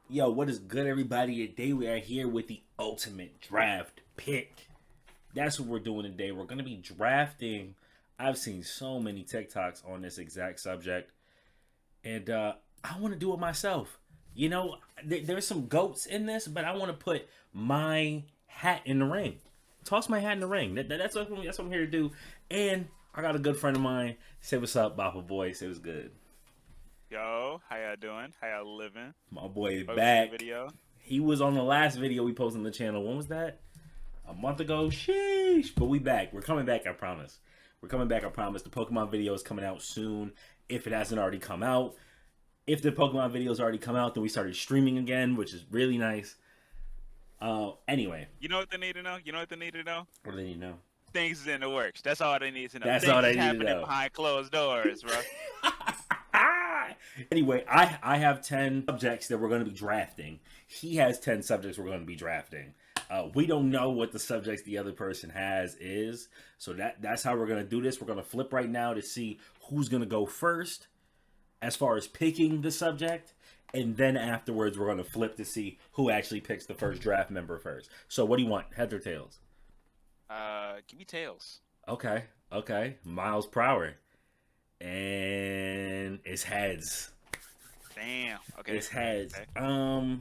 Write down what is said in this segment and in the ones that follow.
Yo, what is good, everybody? Today we are here with the ultimate draft pick. That's what we're doing today. We're going to be drafting. I've seen so many TikToks on this exact subject, and I want to do it myself. You know, there's some goats in this, but I want to put my hat in the ring. Toss my hat in the ring. That's what I'm here to do. And I got a good friend of mine. Say what's up, Boppa Boy. Say what's good. Yo, how y'all doing? How y'all living? My boy Welcome to the back. video. He was on the last video we posted on the channel. When was that? A month ago. Sheesh. But we back. We're coming back, I promise. We're coming back, I promise. The Pokemon video is coming out soon, if it hasn't already come out. If the Pokemon video's already come out, then we started streaming again, which is really nice. Anyway. You know what they need to know? You know what they need to know? What do they need to know? Things is in the works. That's all they need to know. That's Things all they is need to happening know. behind closed doors, bro. Anyway, I have 10 subjects that we're going to be drafting. He has 10 subjects we're going to be drafting. We don't know what the subjects the other person has is. So that's how we're going to do this. We're going to flip right now to see who's going to go first as far as picking the subject. And then afterwards, we're going to flip to see who actually picks the first draft member first. So what do you want? Heads or tails? Give me tails. Okay. Miles per hour. And it's heads. Damn. Okay. It's heads. Okay.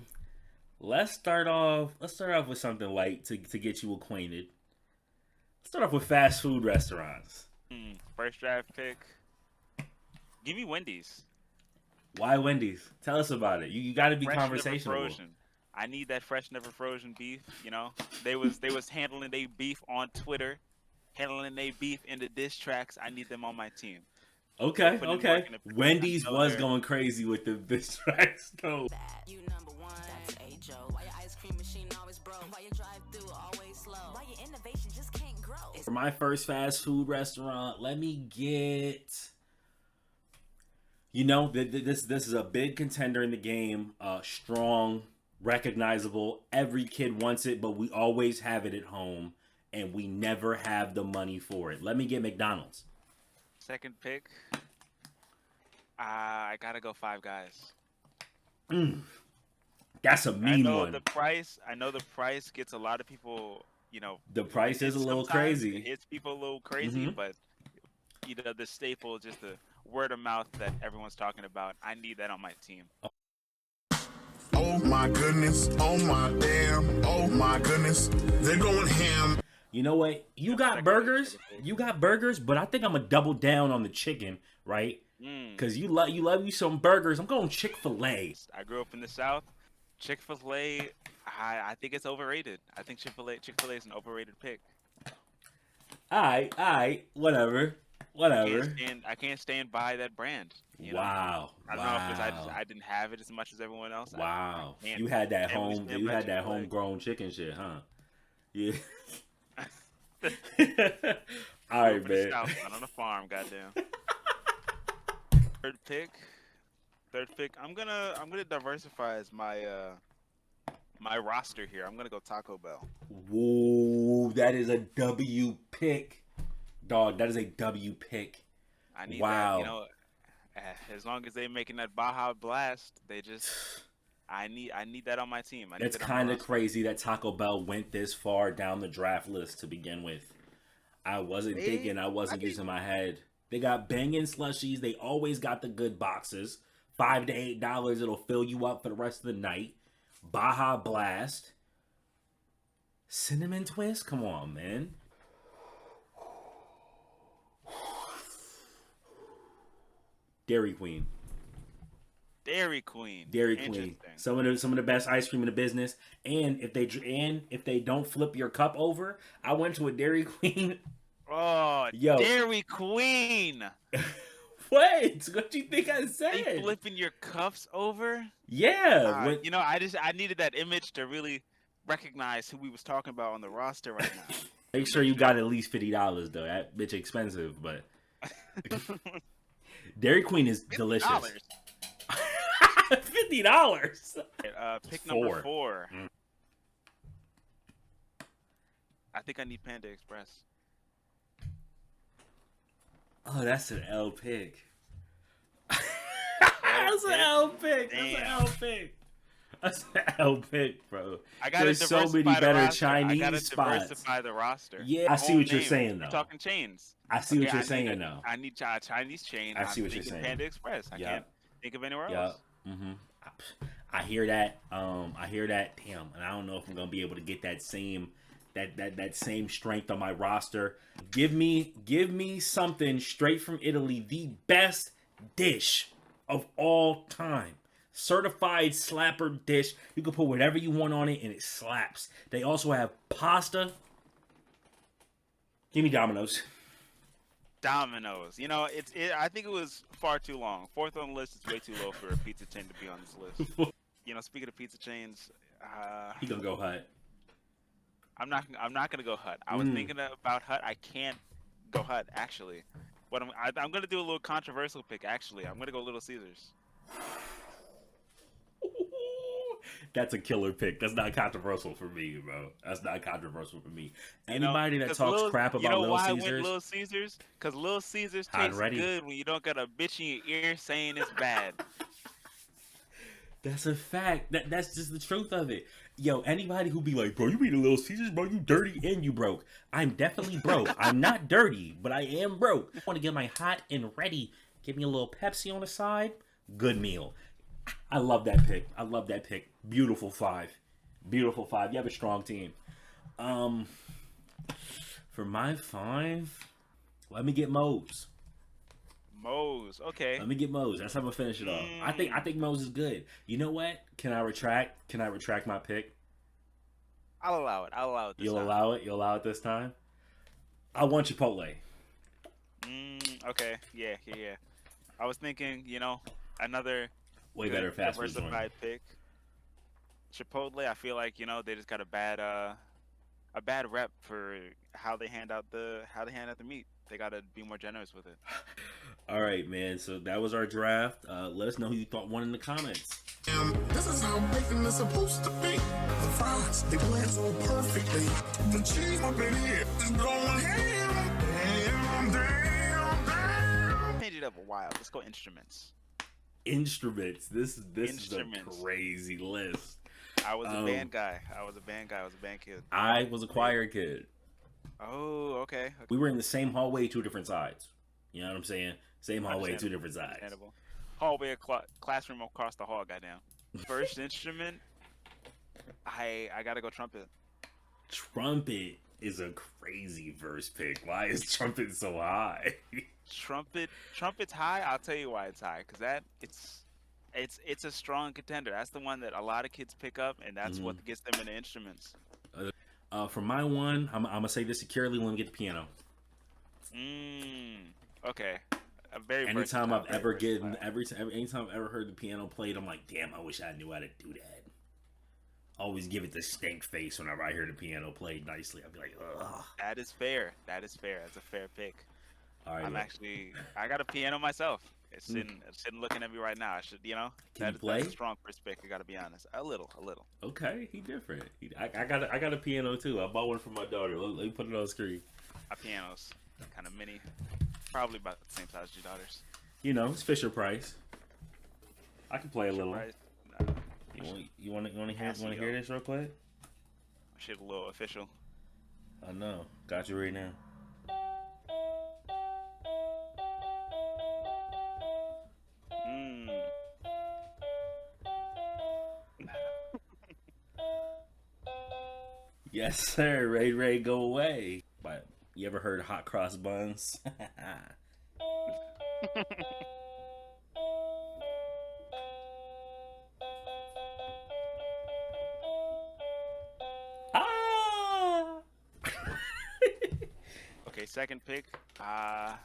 Let's start off with something light to get you acquainted. Let's start off with fast food restaurants. First draft pick. Give me Wendy's. Why Wendy's? Tell us about it. You got to be Fresh, conversational. never frozen. I need that fresh, never frozen beef. You know, they was handling their beef on Twitter, handling their beef in the diss tracks. I need them on my team. Okay. Putting in work in the- Wendy's I know was they're- going crazy with the tracks though. You number one, that's a joke. Why your ice cream machine always broke? Why your drive through always slow? Why your innovation just can't grow? For my first fast food restaurant, let me get. You know, this is a big contender in the game. Strong, recognizable. Every kid wants it, but we always have it at home, and we never have the money for it. Let me get McDonald's. Second pick. I gotta go Five Guys. That's a I mean know one. the price. I know the price gets a lot of people. You know, The price is a little sometimes crazy. It hits people a little crazy, Mhm. but you know the staple, just the word of mouth that everyone's talking about. I need that on my team. Oh my goodness, oh my damn, oh my goodness, they're going ham. You know what? You got burgers, but I think I'm gonna double down on the chicken, right? Because you love you some burgers. I'm going Chick-fil-A. I grew up in the South. Chick-fil-A, I think it's overrated. I think Chick-fil-A is an overrated pick. Alright, whatever. I can't stand by that brand. You know? Wow. I don't know if it's I didn't have it as much as everyone else. Wow. I can't You had that family home. stand You by had that Chick-fil-A. homegrown chicken shit, huh? Yeah. All Grew right, up in the man. South, not on a farm, goddamn. Third pick. I'm gonna diversify as my my roster here. I'm gonna go Taco Bell. Whoa, that is a W pick, dog. That is a W pick. I need Wow. that. You know, as long as they're making that Baja Blast, they just. I need that on my team. I need It's that on my kind of roster. crazy that Taco Bell went this far down the draft list to begin with. I wasn't thinking. I wasn't using my head. They got banging slushies. They always got the good boxes. $5 to $8. It'll fill you up for the rest of the night. Baja Blast. Cinnamon Twist? Come on, man. Dairy Queen. Dairy Queen. Dairy Queen. Interesting. Some of the best ice cream in the business. And if they don't flip your cup over, I went to a Dairy Queen. Oh, Yo. Dairy Queen. What? What do you think I They said? flipping your cups over? Yeah. When- You know, I needed that image to really recognize who we was talking about on the roster right now. Make sure you got at least $50 though. That bitch expensive, but Dairy Queen is delicious. $50. $50. Pick number 4. 4. I think I need Panda Express. Oh, that's an L pick. That's an L pick. That's an Damn. L pick. L pick, bro. I gotta There's so many diversify the better roster. I Chinese gotta spots. diversify the roster. Yeah, I see Own what you're names. saying, We're though. talking chains. I see what Okay, you're saying, though. I need Chinese chain. I see what you're thinking saying. Panda Express. I can't think of anywhere else. I hear that. I hear that. Damn, and I don't know if I'm gonna be able to get that same same strength on my roster. Give me something straight from Italy, the best dish of all time. Certified slapper dish. You can put whatever you want on it and it slaps. They also have pasta. Give me Domino's. Domino's. You know, I think it was far too long. Fourth on the list is way too low for a pizza chain to be on this list. You know, speaking of pizza chains, He gonna go Hut. I'm not gonna go Hut. I was thinking about Hut. I can't go Hut actually. But I'm gonna do a little controversial pick. Actually, I'm gonna go Little Caesars. That's a killer pick. That's not controversial for me, bro. That's not controversial for me. You know, Anybody that talks crap about Little why I Caesars, went Little Caesars? Because Little Caesars Hot and tastes ready. good when you don't got a bitch in your ear saying it's bad. that's a fact. That's just the truth of it. Yo, anybody who be like, bro, you eat a Little Caesars, bro, you dirty and you broke. I'm definitely broke. I'm not dirty, but I am broke. I want to get my hot and ready. Give me a little Pepsi on the side. Good meal. I love that pick. I love that pick. Beautiful five. Beautiful five. You have a strong team. For my five, let me get Moe's. Moe's, okay. Let me get Moe's. That's how I'm gonna finish it off. I think Moe's is good. You know what? Can I retract my pick? I'll allow it. You'll allow it? You'll allow it this time? I want Chipotle. Okay. Yeah. I was thinking, you know, another Way better fast food joint. diversified pick. Chipotle, I feel like, you know, they just got a bad rep for how they hand out the meat. They gotta be more generous with it. All right, man. So that was our draft. Let us know who you thought won in the comments. This is how bacon is supposed to be. The fries, they blend so perfectly. The cheese, my baby, is going ham. Damn. Change it up a while. Let's go instruments. Instruments. This is a Instruments. crazy list. I was a band guy. I was a band kid. I was a choir kid. Oh, okay. We were in the same hallway, two different sides. You know what I'm saying? Same hallway, two different sides. Understandable. Hallway, classroom across the hall. Goddamn. First instrument, I gotta go trumpet. Trumpet is a crazy verse pick. Why is trumpet so high? Trumpet's high. I'll tell you why it's high. Cause it's a strong contender. That's the one that a lot of kids pick up, and that's what gets them into instruments. For my one, I'm gonna say this securely when we get the piano. Okay. A very Anytime versatile, I've very ever versatile. anytime I've ever heard the piano played, I'm like, damn, I wish I knew how to do that. Always give it the stink face whenever I hear the piano played nicely. I'll be like, ugh. That is fair. That's a fair pick. All right, I got a piano myself. It's sitting looking at me right now. I should, you know. Can you play? That's a strong first pick. I gotta be honest. A little. Okay, he different. I got a piano too. I bought one for my daughter. Let me put it on the screen. My piano's kind of mini, probably about the same size as your daughter's. You know, it's Fisher Price. I can play a little. Right? No, You want to hear this real quick? shit, a little official. I know. Got you right now. Yes, sir. Ray, go away. But you ever heard hot cross buns? Ah! Okay, second pick. I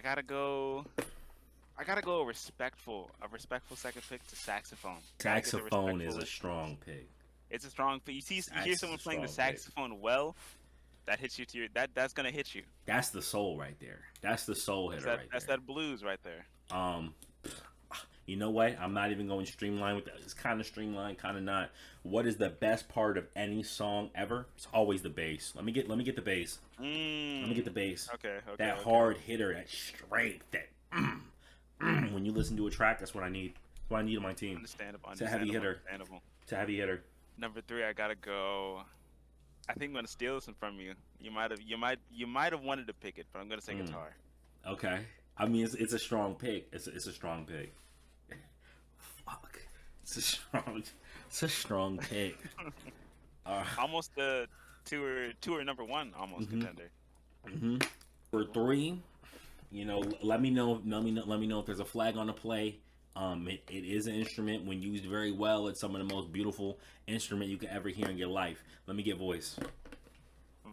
gotta go a respectful second pick to saxophone. Saxophone is a strong pick. It's a strong pick. You hear someone playing the saxophone well, that hits you to your that's gonna hit you. That's the soul right there. That's the soul hitter right there. That's that blues right there. You know what? I'm not even going streamline with that. It's kind of streamlined, kind of not. What is the best part of any song ever? It's always the bass. Let me get the bass. Let me get the bass. Okay. That hard hitter, that strength, that when you listen to a track, that's what I need. Who I need on my team. Understandable. It's a heavy hitter. Understandable. It's a heavy hitter. Number 3, I gotta go. I think I'm gonna steal this one from you. You might have wanted to pick it, but I'm gonna say guitar. Okay. I mean, it's a strong pick. It's a strong pick. Fuck. It's a strong pick. Almost the tour number 1 almost contender. For 3, you know, let me know if there's a flag on the play. It is an instrument. When used very well, it's some of the most beautiful instrument you can ever hear in your life. Let me get voice.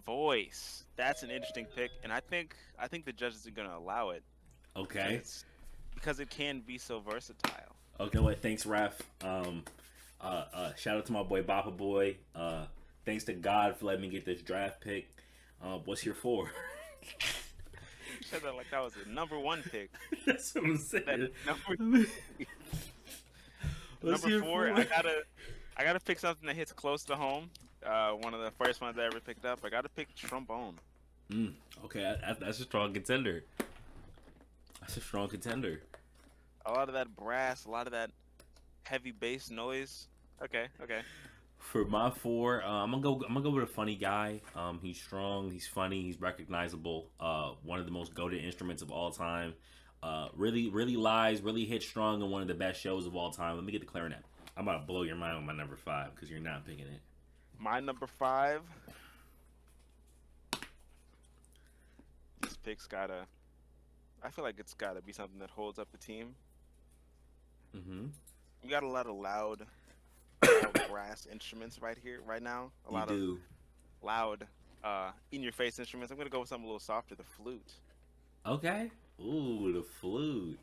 Voice. That's an interesting pick, and I think the judges are gonna allow it. Okay. Because it can be so versatile. Okay, well, thanks, Ref. Shout out to my boy Bappa Boy. Thanks to God for letting me get this draft pick. What's your 4? You said that like that was the number 1 pick. That's what I'm saying. Number 4, I gotta pick something that hits close to home. One of the first ones I ever picked up. I gotta pick trombone. Okay, that's a strong contender. That's a strong contender. A lot of that brass, a lot of that heavy bass noise. Okay. For my 4, I'm gonna go with a funny guy. He's strong, he's funny, he's recognizable. One of the most goated instruments of all time. Really lies, really hits strong in one of the best shows of all time. Let me get the clarinet. I'm about to blow your mind with my number 5 because you're not picking it. My number 5. This pick's gotta. I feel like it's gotta be something that holds up the team. We got a lot of loud brass instruments right now. A lot of loud, in-your-face instruments. I'm gonna go with something a little softer. The flute. Okay. Ooh, the flute.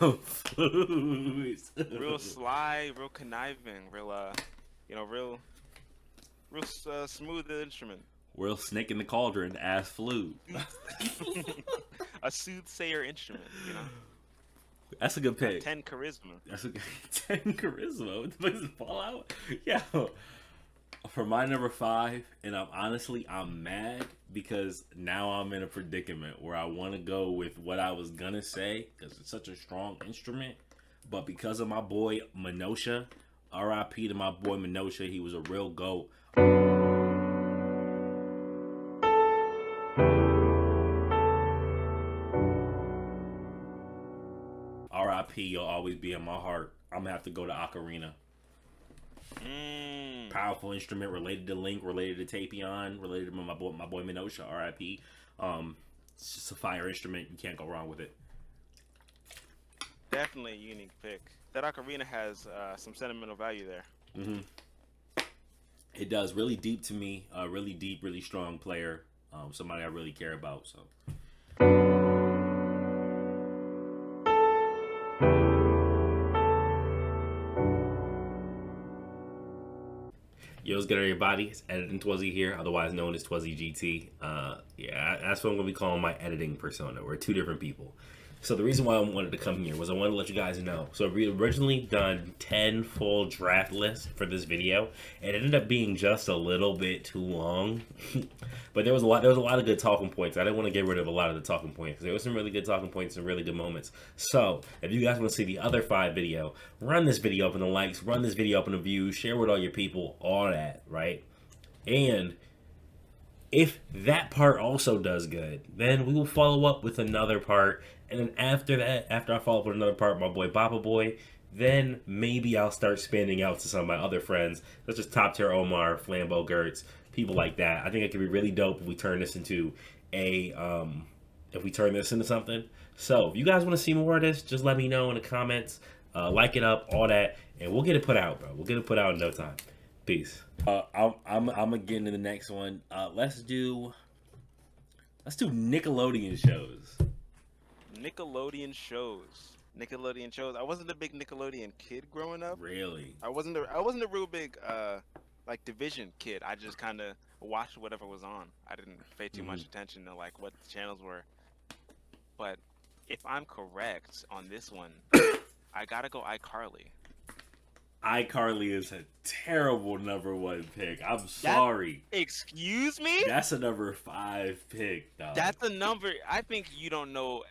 The flute. Real sly, real conniving, real smooth instrument. Real snake in the cauldron ass flute. A soothsayer instrument, you know. That's a good pick. 10 charisma. That's a good 10 charisma. What the fuck is it, Fallout? Yeah. For my number 5, and I'm mad because now I'm in a predicament where I want to go with what I was gonna say because it's such a strong instrument, but because of my boy Minosha, R.I.P. to my boy Minosha, he was a real GOAT. R.I.P. You'll always be in my heart. I'm gonna have to go to ocarina. Powerful instrument, related to Link, related to Tapion, related to my boy Minosha, R.I.P. It's just a fire instrument. You can't go wrong with it. Definitely a unique pick. That ocarina has some sentimental value there. It does. Really deep to me. Really deep, really strong player. Somebody I really care about. So. Yo, what's good, everybody? It's Editing Twuzzy here, otherwise known as Twuzzy GT. Yeah, that's what I'm going to be calling my editing persona. We're 2 different people. So the reason why I wanted to come here was I wanted to let you guys know. So we originally done 10 full draft lists for this video. It ended up being just a little bit too long. But there was a lot of good talking points. I didn't want to get rid of a lot of the talking points because there was some really good talking points and really good moments. So if you guys want to see the other 5 video, run this video up in the likes, run this video up in the views, share with all your people, all that, right? And if that part also does good, then we will follow up with another part. And then after that, after I follow up with another part, my boy Bappa Boy, then maybe I'll start expanding out to some of my other friends, such as Top Tier Omar, Flambeau Gertz, people like that. I think it could be really dope if we turn this into something. So if you guys want to see more of this, just let me know in the comments. Like it up, all that, and we'll get it put out, bro. We'll get it put out in no time. Peace. I'm gonna get into the next one. Let's do Nickelodeon shows. Nickelodeon shows. I wasn't a big Nickelodeon kid growing up. Really? I wasn't a real big like division kid. I just kind of watched whatever was on. I didn't pay too much attention to like what the channels were. But if I'm correct on this one, I gotta go iCarly. iCarly is a terrible number 1 pick. I'm sorry. Excuse me? That's a number 5 pick, dog. That's a number. I think you don't know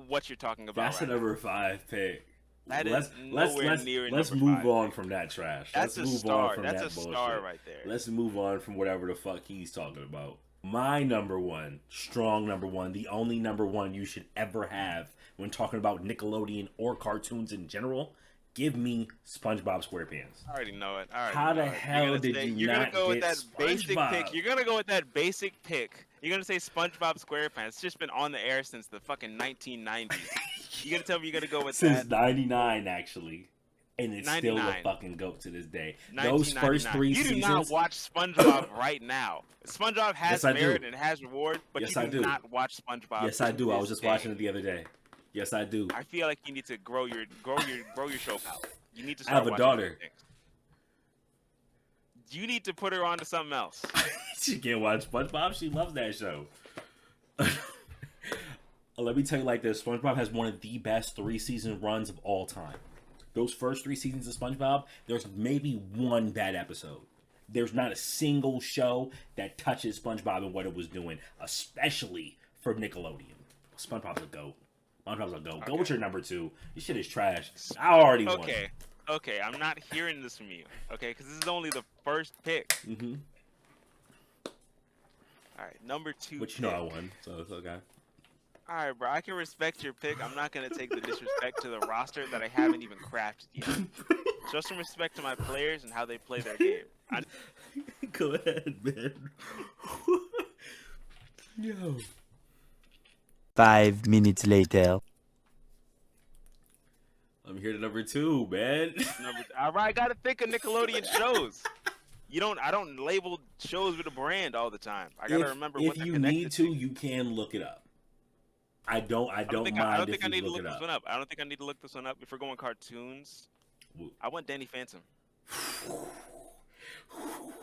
what you're talking about. That's a number 5 pick. That let's is nowhere near let's number move 5. on from that trash. That's Let's a move star. on from That's that a bullshit. star right there. Let's move on from whatever the fuck he's talking about. My number one, strong number one, the only number one you should ever have when talking about Nickelodeon or cartoons in general. Give me SpongeBob SquarePants. I already know it. I already How know the it. hell did you You're gonna not go with get that basic SpongeBob? pick. You're gonna go with that basic pick. You're gonna say SpongeBob SquarePants. It's just been on the air since the fucking 1990s. You gonna tell me you're gonna go with Since that? '99, actually, and it's still the 99. fucking goat to this day. Those first 1999. three You do seasons. not watch SpongeBob right now. SpongeBob has Yes, I do. merit and has reward, but Yes, you I do do. not watch SpongeBob. Yes, I to do. I this was just day. watching it the other day. Yes, I do. I feel like you need to grow your show palette. You need to I start have a watching daughter. other things. You need to put her on to something else. She can't watch SpongeBob. She loves that show. Let me tell you like this. SpongeBob has one of the best 3-season runs of all time. Those first 3 seasons of SpongeBob, there's maybe one bad episode. There's not a single show that touches SpongeBob and what it was doing, especially for Nickelodeon. SpongeBob's a goat. SpongeBob's a goat. Go with your number 2. This shit is trash. I already won. Okay, I'm not hearing this from you. Okay, because this is only the first pick. Mm-hmm. All right, number 2. But you know I won, so it's okay. All right, bro. I can respect your pick. I'm not gonna take the disrespect to the roster that I haven't even crafted yet. Show some respect to my players and how they play their game. Go ahead, man. Yo. 5 minutes later. I'm here to number 2, man. All right, I gotta think of Nickelodeon shows. I don't label shows with a brand all the time. I gotta remember what if they're you connected need to, you can look it up. I don't mind I don't think I need to look look it this up. one up. I don't think I need to look this one up. If we're going cartoons, I want Danny Phantom.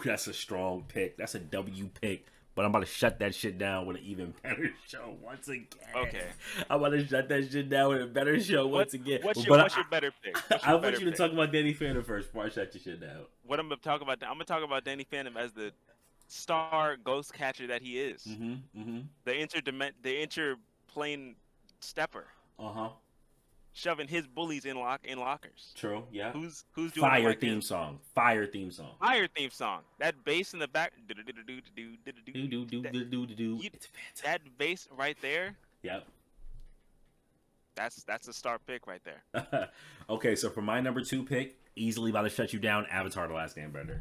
That's a strong pick. That's a W pick. But I'm about to shut that shit down with an even better show once again. Okay. I'm about to shut that shit down with a better show once again. What's your better pick? I want you to talk about Danny Phantom first before I shut your shit down. What I'm gonna talk about? I'm gonna talk about Danny Phantom as the star ghost catcher that he is. The interplane stepper. Shoving his bullies in lockers. True. Yeah. Who's doing Fire like theme him? song. Fire theme song. Fire theme song. That bass in the back. That bass right there. Yep. That's a star pick right there. Okay, so for my number 2 pick, easily about to shut you down, Avatar: The Last Airbender.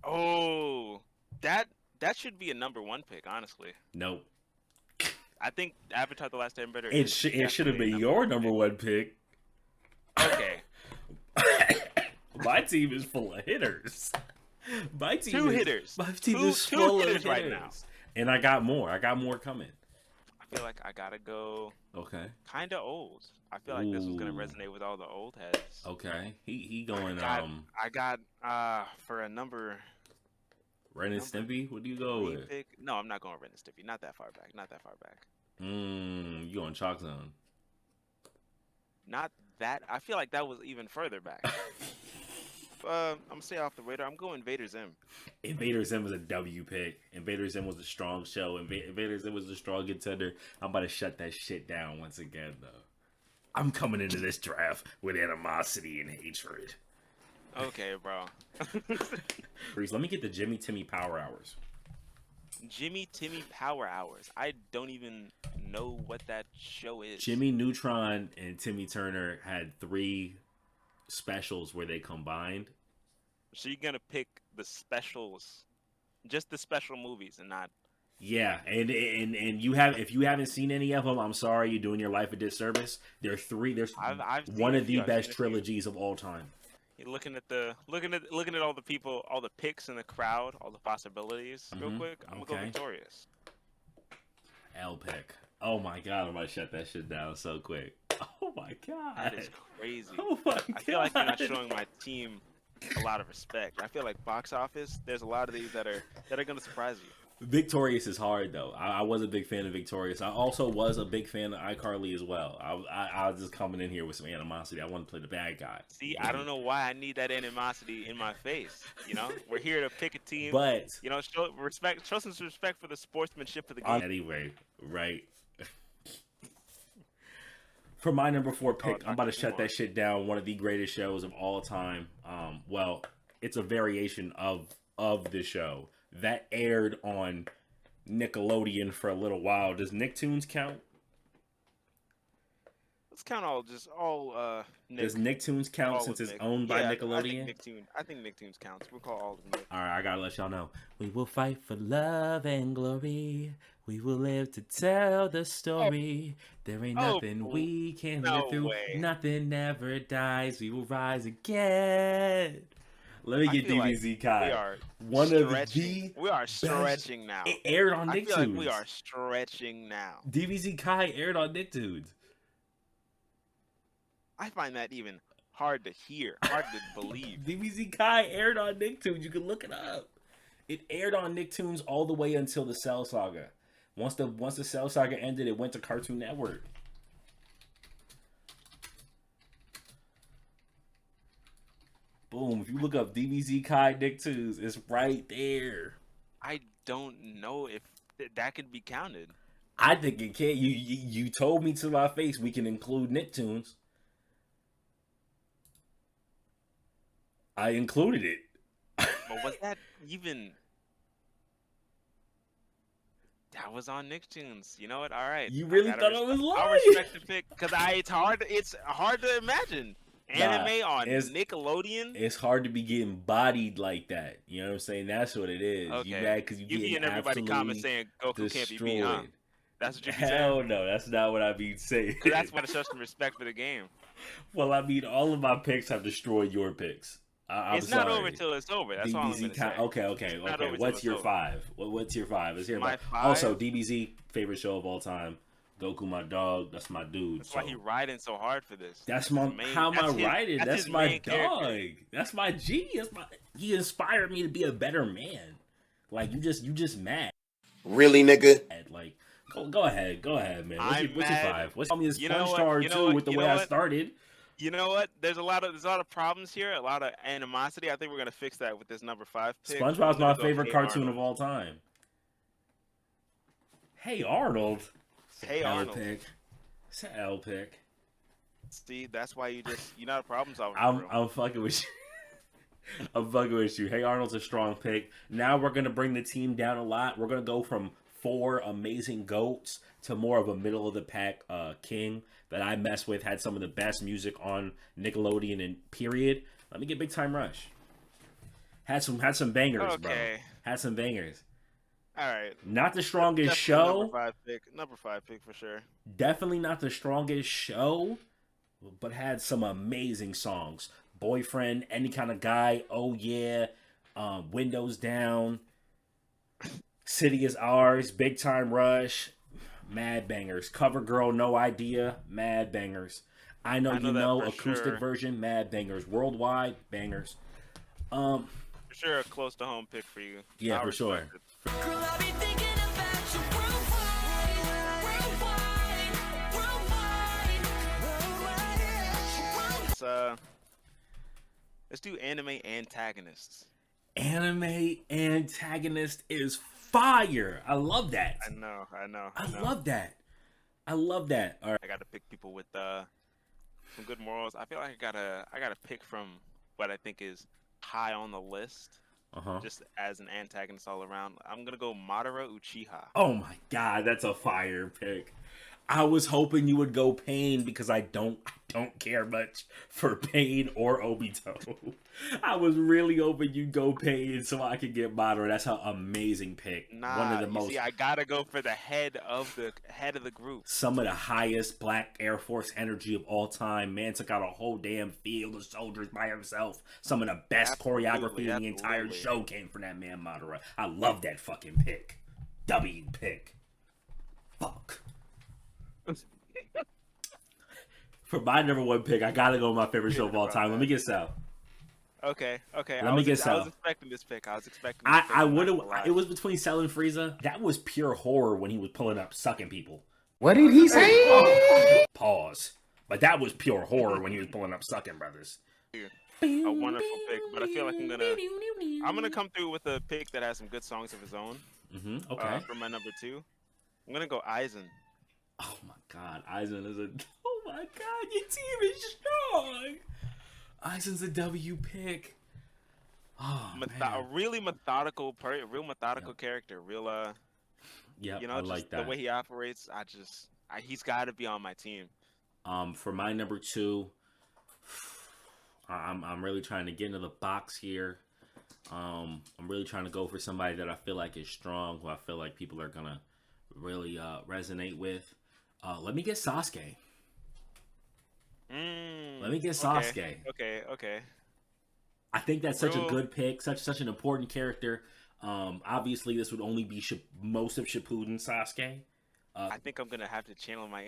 Oh, that should be a number 1 pick, honestly. Nope. I think Avatar: The Last Airbender. It should have been your number 1 pick. Okay. My team is full of hitters. My team Two is, hitters. My team Two is full of hitters hitters right now. And I got more. I got more coming. I feel like I gotta go Okay. kind of old. I feel like this was gonna Ooh. resonate with all the old heads. Okay. He going I got for a number. Ren and Stimpy? What do you go three with? pick. No, I'm not going Ren and Stimpy. Not that far back. You going Chalk Zone. Not that. I feel like that was even further back. I'm gonna stay off the radar. I'm going Vader Zim. Invader Zim was a W pick. Invader Zim was a strong show. Invader Zim was a strong contender. I'm about to shut that shit down once again, though. I'm coming into this draft with animosity and hatred. Okay, bro. Reese, let me get the Jimmy Timmy Power Hours. Jimmy Timmy Power Hours. I don't even know what that show is. Jimmy Neutron and Timmy Turner had 3 specials where they combined. So you're gonna pick the specials, just the special movies, and not. Yeah, and you have, if you haven't seen any of them, I'm sorry, you're doing your life a disservice. There's I've seen one a of the few. I've best seen a few. trilogies of all time. You're looking at all the people, all the picks in the crowd, all the possibilities. Real quick, I'm gonna go Victorious. L pick. Oh my god, I'm about to shut that shit down so quick. Oh my god. That is crazy. Oh my god. I feel like you're not showing my team a lot of respect. I feel like box office, there's a lot of these that are gonna surprise you. Victorious is hard though. I was a big fan of Victorious. I also was a big fan of iCarly as well. I was just coming in here with some animosity. I want to play the bad guy. See, I don't know why I need that animosity in my face. You know, we're here to pick a team. But you know, show some respect for the sportsmanship of the game. anyway, right. For my number 4 pick, I'm about to Dr. shut Umar. that shit down. One of the greatest shows of all time. Well, it's a variation of the show that aired on Nickelodeon for a little while. Does Nicktoons count? Let's count all Nick. Does Nicktoons count all since of it's Nick. owned by Yeah, Nickelodeon? I think Nicktoons counts. We'll call all of Nick. All right, I gotta let y'all know. We will fight for love and glory. We will live to tell the story. There ain't Oh, nothing we can't no live through. way. Nothing never dies. We will rise again. Let me I get feel like DBZ Kai. We are One of stretching. We are stretching now. It aired on I Nicktoons. feel like we are stretching now. DBZ Kai aired on Nicktoons. I find that even hard to hear, hard to believe. DBZ Kai aired on Nicktoons. You can look it up. It aired on Nicktoons all the way until the Cell Saga. Once the Cell Saga ended, it went to Cartoon Network. Boom. If you look up DBZ Kai Nicktoons, it's right there. I don't know if that could be counted. I think it can. You told me to my face we can include Nicktoons. I included it. But was that even? That was on Nicktoons. You know what? All right. You really thought I was I'll lying? respect the pick because it's hard to imagine anime on it's- Nickelodeon. It's hard to be getting bodied like that. You know what I'm saying? That's what it is. Okay. You mad because you be getting in everybody comments absolutely saying Goku can't be beat, destroyed. huh? That's what you be saying. Hell no, that's not what I mean saying. Because that's why to show some respect for the game. Well, I mean, all of my picks have destroyed your picks. I'm It's sorry. not over till it's over. That's all I'm going to say. Okay. not over till What's it's your over. 5? What's your 5? Let's hear My about. 5? Also, DBZ favorite show of all time. Goku, my dog. That's my dude. That's why he riding so hard for this. That's my. How am I writing? That's his my main dog. character. That's my G. He inspired me to be a better man. Like you just mad. Really, nigga? Like go ahead, man. What's your mad. 5? What's me this You know punch what? card You know too what? with the You way know I what? started. You know what? There's a lot of problems here, a lot of animosity. I think we're gonna fix that with this number 5 pick. SpongeBob's my favorite Hey cartoon Arnold. of all time. Hey Arnold. Hey L Arnold. pick. It's an L pick. See, that's why you're not a problem solver. I'm fucking with you. I'm fucking with you. Hey Arnold's a strong pick. Now we're gonna bring the team down a lot. We're gonna go from 4 amazing goats to more of a middle of the pack king that I mess with. Had some of the best music on Nickelodeon and period. Let me get Big Time Rush. Had some bangers, bro. Okay. Had some bangers. All right. Not the strongest Definitely show. Number five pick for sure. Definitely not the strongest show, but had some amazing songs. Boyfriend, Any Kind of Guy, Oh Yeah, Windows Down, City Is Ours, Big Time Rush, mad bangers. Cover Girl, No Idea, mad bangers. I Know You that Know, for acoustic sure. version, mad bangers. Worldwide, bangers. For sure, a close to home pick for you. Yeah, I'll for sure. respect it. Girl, I be thinking about you worldwide. Let's do anime antagonists. Anime Antagonist is fire. I love that. I know. I love that. All right. I got to pick people with some good morals. I feel like I gotta pick from what I think is high on the list, Uh-huh. just as an antagonist all around. I'm gonna go Madara Uchiha. Oh my god, that's a fire pick. I was hoping you would go Pain because I don't care much for Pain or Obito. I was really hoping you'd go Pain so I could get Madara. That's an amazing pick. Nah, One of the you most see, I gotta go for the head of the group. some of the highest Black Air Force energy of all time. Man took out a whole damn field of soldiers by himself. Some of the best choreography in the entire Absolutely. show came from that man Madara. I love that fucking pick. W pick. Fuck. For my number 1 pick, I gotta go with my favorite show of all time. Let me get Sal. Okay. Let me get I Cell. was expecting this pick. I I'm would not have. gonna lie. It was between Cell and Frieza. That was pure horror when he was pulling up sucking people. What did he say? Pause. But that was pure horror when he was pulling up sucking brothers. a wonderful pick, but I feel like I'm gonna come through with a pick that has some good songs of his own. Okay. For my number 2, I'm gonna go Aizen. Oh my god, Aizen is a. Oh my god, your team is strong. Aizen's a W pick. Oh, A really methodical, real methodical character. Real, yeah, you know, I just like the that. way he operates. He's got to be on my team. For my number 2, I'm really trying to get into the box here. I'm really trying to go for somebody that I feel like is strong, who I feel like people are gonna really resonate with. Let me get Sasuke. Let me get Sasuke. Okay. I think that's such a good pick, such an important character. Obviously, this would only be most of Shippuden Sasuke. I think I'm gonna have to channel my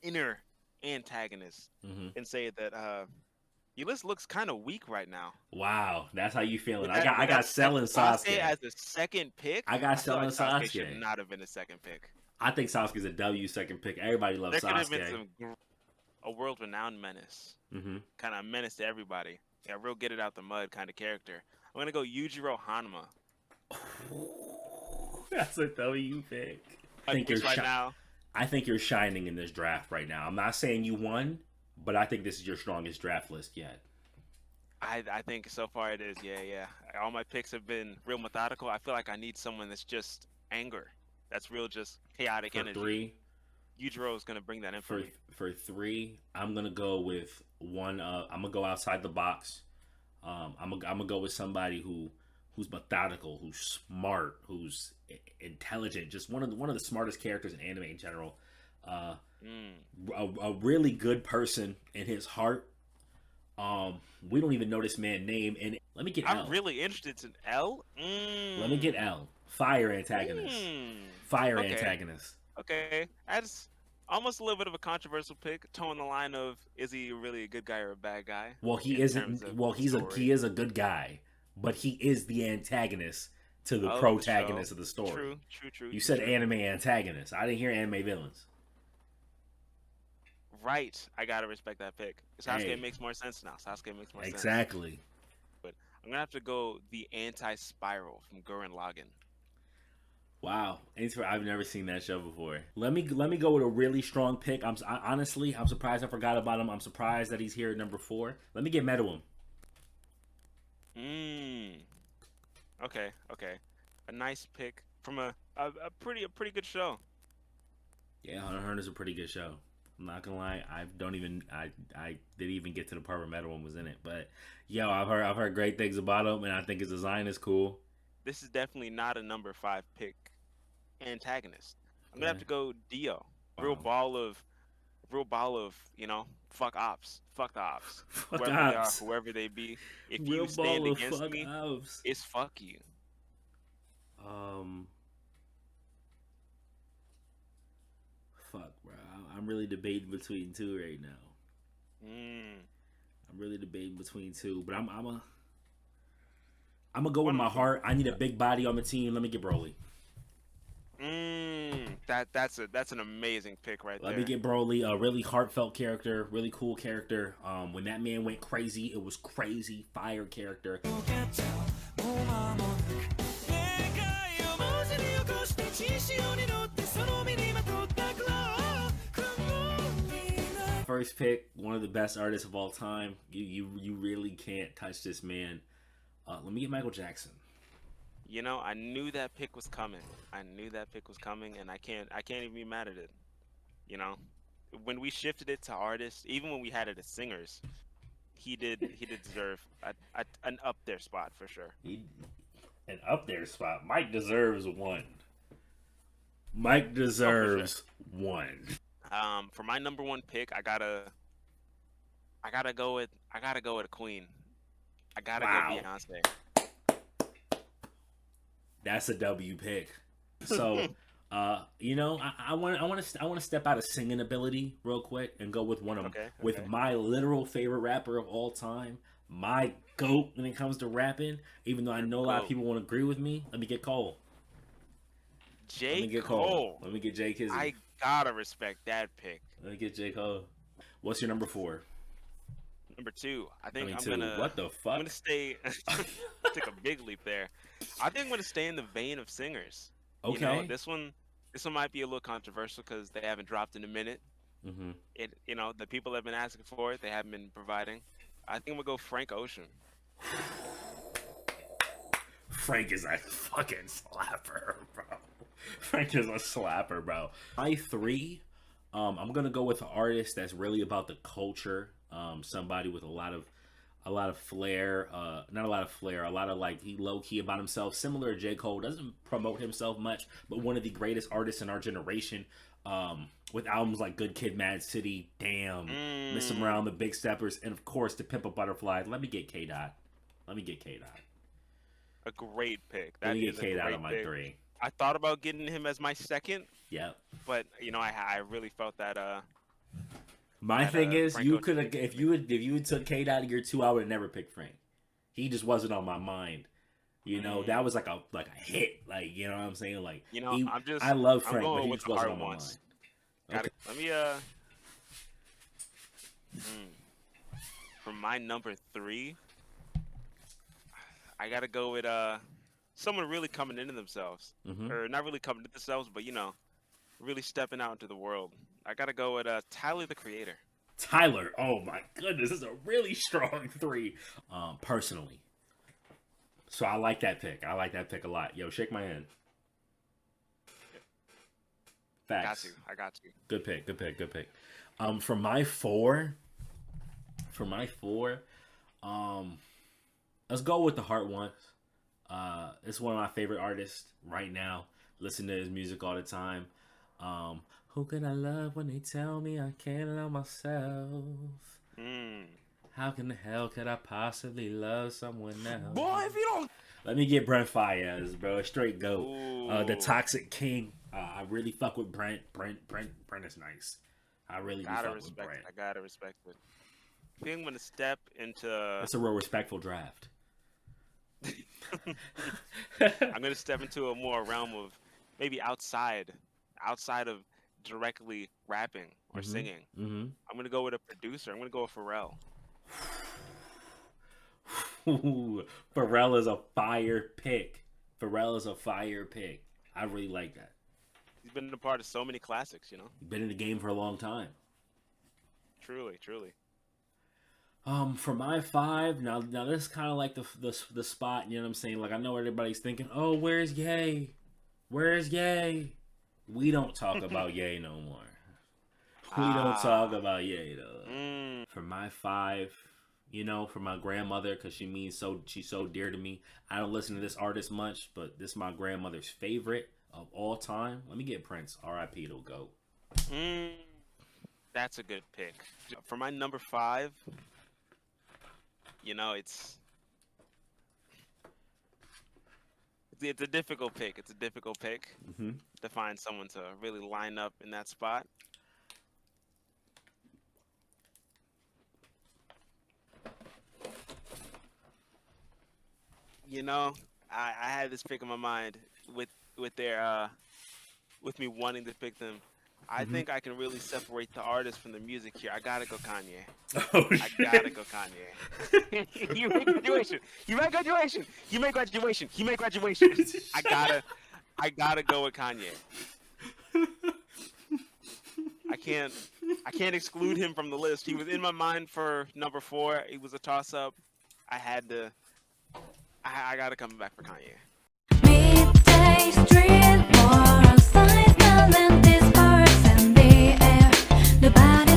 inner antagonist and say that Ulyss looks kind of weak right now. Wow, that's how you feeling. With I got selling Sasuke as the second pick. I got feel selling like Sasuke Sasuke. should not have been the second pick. I think Sasuke's a W second pick. Everybody loves There could have been Sasuke. a world-renowned menace, kind of menace to everybody. Yeah, real get it out the mud kind of character. I'm gonna go Yujiro Hanma. That's a W pick. I think you're shining in this draft right now. I'm not saying you won, but I think this is your strongest draft list yet. I think so far it is. Yeah. All my picks have been real methodical. I feel like I need someone that's just anger. That's real, just chaotic For energy. 3, Yujiro is gonna bring that in for me. For 3, I'm gonna go with one. I'm gonna go outside the box. I'm gonna go with somebody who's methodical, who's smart, who's intelligent. Just one of the smartest characters in anime in general. A really good person in his heart. We don't even know this man's name. And let me get L. I'm really interested in L. Let me get L. Fire Antagonist. Fire Antagonist. Okay, that's almost a little bit of a controversial pick. Towing the line of, is he really a good guy or a bad guy? Well, he isn't. Well, he is a good guy, but he is the antagonist to the protagonist of the story. True. You said anime antagonist. I didn't hear anime villains. Right. I gotta respect that pick. Sasuke makes more sense now. Sasuke makes more sense. Exactly. But I'm gonna have to go the anti-spiral from Gurren Lagann. Wow, I've never seen that show before. Let me go with a really strong pick. Honestly, I'm surprised I forgot about him. I'm surprised that he's here at number 4. Let me get Meruem. Okay. A nice pick from a pretty good show. Yeah, Hunter x Hunter's a pretty good show. I'm not gonna lie, I didn't even get to the part where Meruem was in it. But yo, I've heard great things about him, and I think his design is cool. This is definitely not a number 5 pick antagonist. I'm gonna have to go Dio. Real ball of, fuck ops. Fuck the ops. Whoever they are, whoever they be. If you stand against me, it's fuck you. Fuck, bro. I'm really debating between 2 right now. I'm really debating between 2, but I'm gonna go with my heart. I need a big body on the team. Let me get Broly. That's an amazing pick right there. Let me get Broly, a really heartfelt character, really cool character. When that man went crazy, it was crazy. Fire character. First pick, one of the best artists of all time. You really can't touch this man. Let me get Michael Jackson. I knew that pick was coming. And I can't even be mad at it. When we shifted it to artists, even when we had it as singers, he did deserve an up there spot for sure. An up there spot. Mike deserves 1. Mike deserves 1. For my number 1 pick, I gotta go with a queen. I gotta go Beyonce. That's a W pick. So, I want to step out of singing ability real quick and go with with my literal favorite rapper of all time, my GOAT when it comes to rapping. Even though I know a lot of people won't agree with me, let me get Cole. Let me get J. Kizzy. I gotta respect that pick. Let me get J. Cole. What's your number 4? Number 2. I'm gonna. What the fuck? I'm gonna stay. Take a big leap there. I think I'm gonna stay in the vein of singers. Okay. This one might be a little controversial because they haven't dropped in a minute. It, you know, the people have been asking for it. They haven't been providing. I think we'll go Frank Ocean. Frank is a fucking slapper, bro. Frank is a slapper, bro. My three, I'm gonna go with an artist that's really about the culture. Somebody with a lot of flair. Not a lot of flair. A lot of like he low key about himself. Similar to J. Cole, doesn't promote himself much, but one of the greatest artists in our generation. With albums like Good Kid, Mad City, Damn, Miss Him Around, The Big Steppers, and of course To Pimp a Butterfly. Let me get K Dot. A great pick. Let me get K Dot on my three. I thought about getting him as my second. Yep. But you know, I really felt that. My thing is, Frank you Ocean could have if you had took K Dot of your two, I would have never picked Frank. He just wasn't on my mind. You know, that was like a hit. Like, you know what I'm saying? Like, you know, I love Frank, but he just wasn't on my mind. Okay. Let me for my number three, I gotta go with someone really coming into themselves, or not really coming into themselves, but you know, really stepping out into the world. I gotta go with Tyler the Creator. Tyler, oh my goodness, this is a really strong three. Personally, so I like that pick. I like that pick a lot. Yo, shake my hand. Facts. I got you. Good pick. For my four, let's go with the Heart Ones. It's one of my favorite artists right now. Listen to his music all the time. Who can I love when they tell me I can't love myself? How can the hell could I possibly love someone else? Boy, if you don't. Let me get Brent Faiyaz, bro. Straight GOAT. The Toxic King. I really fuck with Brent. Brent is nice. I really gotta fuck respect with Brent. I gotta respect it. I think I'm gonna step into. That's a real respectful draft. I'm gonna step into a more realm of maybe outside of directly rapping or singing. I'm gonna go with a producer. I'm gonna go with Pharrell. Pharrell is a fire pick. I really like that. He's been a part of so many classics, you know. He's been in the game for a long time. Truly. For my five, now this is kind of like the spot. You know what I'm saying? Like, I know everybody's thinking, oh, where's Ye? We don't talk about Ye no more. We don't talk about Ye though. For my five, you know, for my grandmother, because she's so dear to me. I don't listen to this artist much, but this is my grandmother's favorite of all time. Let me get Prince. R.I.P. to GOAT. That's a good pick. For my number five, you know, it's a difficult pick. To find someone to really line up in that spot. You know, I had this pick in my mind with me wanting to pick them. I think I can really separate the artist from the music here. I gotta go Kanye. Oh, I gotta go Kanye. You make graduation. He make graduation. I gotta go with Kanye. I can't exclude him from the list. He was in my mind for number 4. It was a toss up. I gotta come back for Kanye. Midday street, more on side, smelling these birds in the air. The body